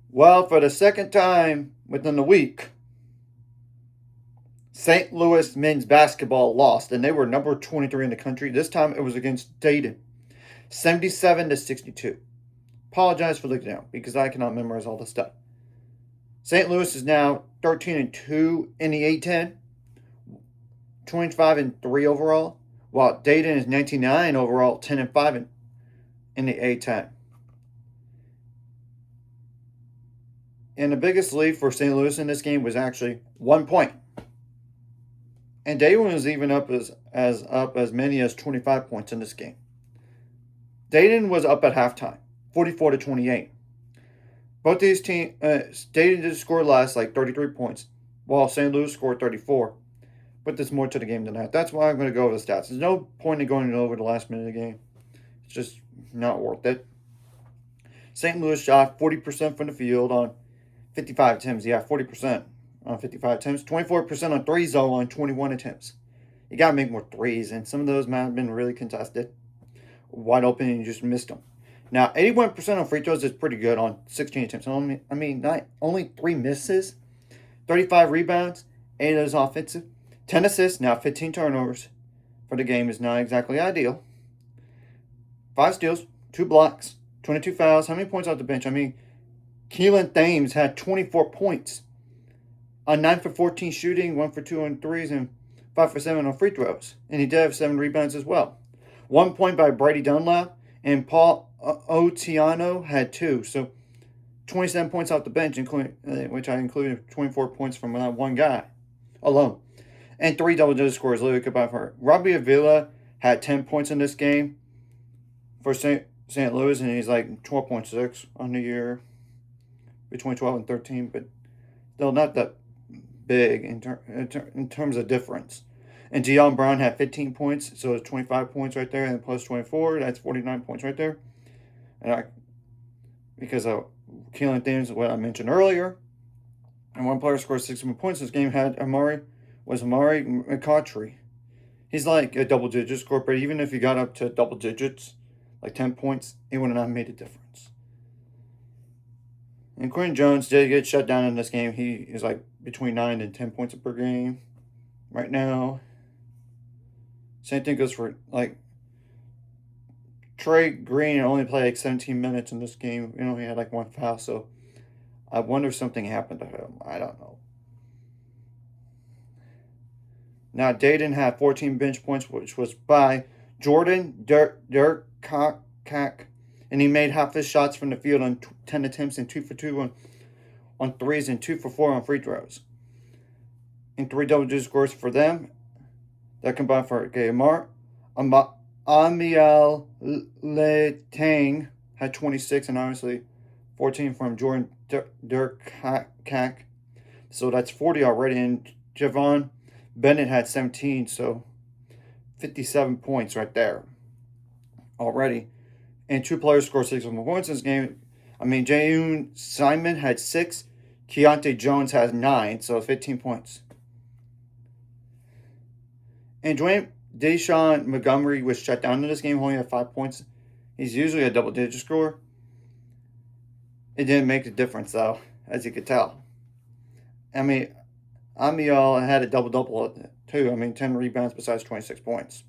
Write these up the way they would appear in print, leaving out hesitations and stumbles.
Well, for the second time within the week, St. Louis men's basketball lost, and they were number 23 in the country. This time it was against Dayton, 77 to 62. Apologize for looking down because I cannot memorize all this stuff. St. Louis is now 13 and 2 in the A10, 25 and 3 overall, while Dayton is 19 and 9 overall, 10 and 5 in the A10. And the biggest lead for St. Louis in this game was actually 1 point. And Dayton was even up as many as 25 points in this game. Dayton was up at halftime, 44 to 28. Both these teams, Dayton did score less, like 33 points, while St. Louis scored 34. But there's more to the game than that. That's why I'm going to go over the stats. There's no point in going over the last minute of the game. It's just not worth it. St. Louis shot 40% from the field on 55 attempts. Yeah, 40% on 55 attempts. 24% on threes, though, on 21 attempts. You got to make more threes, and some of those might have been really contested. Wide open, and you just missed them. Now, 81% on free throws is pretty good on 16 attempts. Not only 3 misses, 35 rebounds, 8 of those offensive, 10 assists, now 15 turnovers for the game is not exactly ideal. 5 steals, 2 blocks, 22 fouls. How many points off the bench? Keelan Thames had 24 points on 9 for 14 shooting, 1 for 2 on threes, and 5 for 7 on free throws. And he did have 7 rebounds as well. 1 point by Brady Dunlap, and Paul Otiano had 2. So 27 points off the bench, which I included 24 points from that one guy alone. And 3 double-digit scores. Literally combined for Robbie Avila had 10 points in this game for St. Louis, and he's like 12.6 on the year, between 12 and 13, but still not that big in terms of difference. And Dion Brown had 15 points, so it's 25 points right there, and plus 24, that's 49 points right there. And because of Keelan Thames, what I mentioned earlier, and one player scored 61 points. This game had Amari McCautry. He's like a double-digit scorer, but even if he got up to double digits, like 10 points, it would not have made a difference. And Quinn Jones did get shut down in this game. He is like between 9 and 10 points per game right now. Same thing goes for like Trey Green only played like 17 minutes in this game. He had like 1 foul, so I wonder if something happened to him. I don't know. Now, Dayton had 14 bench points, which was by Jordan Durkak, and he made half his shots from the field on 10 attempts and 2 for 2 on threes and 2 for 4 on free throws. And 3 double-digit scores for them. That combined for Amar. Amiel Letang had 26, and obviously 14 from Jordan Durkak. So that's 40 already. And Javon Bennett had 17, so 57 points right there already. And 2 players scored 6 points in this game. Jayoon Simon had 6. Keontae Jones has 9, so 15 points. And Deshaun Montgomery was shut down in this game, only had 5 points. He's usually a double-digit scorer. It didn't make a difference, though, as you could tell. Amiel had a double-double, too. 10 rebounds besides 26 points.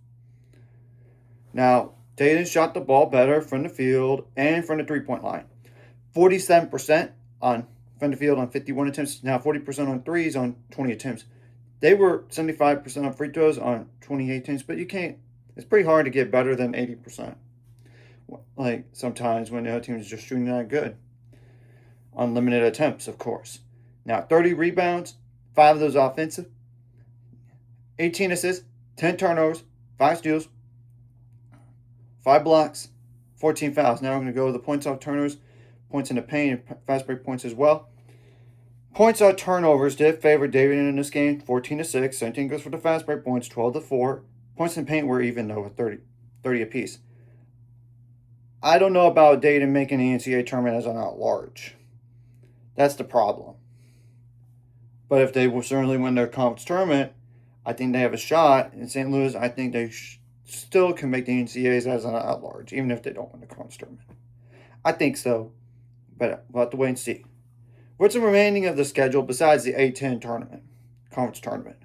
Now, Dayton shot the ball better from the field and from the three-point line. 47% from the field on 51 attempts. Now 40% on threes on 20 attempts. They were 75% on free throws on 28 attempts, but it's pretty hard to get better than 80%. Like sometimes when the other team is just shooting that good. On limited attempts, of course. Now 30 rebounds, 5 of those offensive. 18 assists, 10 turnovers, 5 steals, 5 blocks, 14 fouls. Now we're going to go with the points off turnovers, points in the paint, and fast break points as well. Points off turnovers did favor David in this game, 14 to 6. Same thing goes for the fast break points, 12 to 4. Points in the paint were even though with 30 apiece. I don't know about Dayton making the NCAA tournament as an at-large. That's the problem. But if they will certainly win their conference tournament, I think they have a shot. In St. Louis, I think they still can make the NCAAs as an at-large, even if they don't win the conference tournament. I think so, but we'll have to wait and see. What's the remaining of the schedule besides the A10 tournament, conference tournament?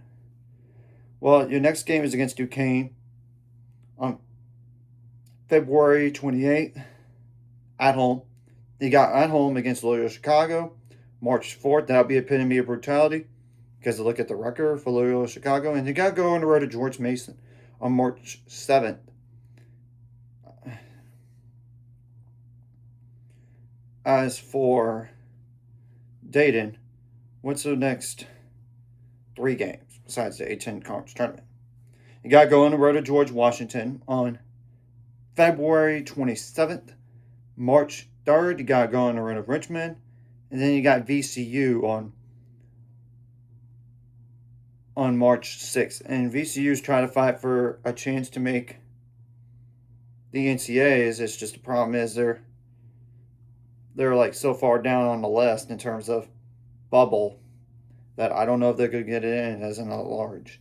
Well, your next game is against Duquesne on February 28th at home. You got at home against Loyola Chicago, March 4th. That'll be epitome of brutality because look at the record for Loyola Chicago. And you got to go on the road to George Mason on March 7th. As for Dayton, what's the next 3 games besides the A10 conference tournament? You got to go on the road to George Washington on February 27th. March 3rd, you got to go on the road to Richmond. And then you got VCU on March 6th. And VCU's trying to fight for a chance to make the NCAAs. It's just the problem is they're like so far down on the list in terms of bubble that I don't know if they're going to get it in as an at-large.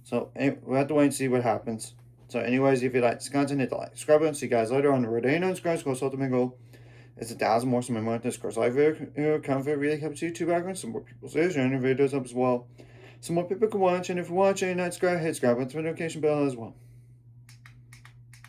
So we'll have to wait and see what happens. So anyways, if you like this content, hit the like, subscribe button. See you guys later on the road. Dayton, subscribe, so my goal. It's 1,000 more, so my month this course. Live video, comment, really helps YouTube background. Some more people say sharing videos up as well. Some more people can watch, and if you're watching, subscribe, hit subscribe, with the notification bell as well.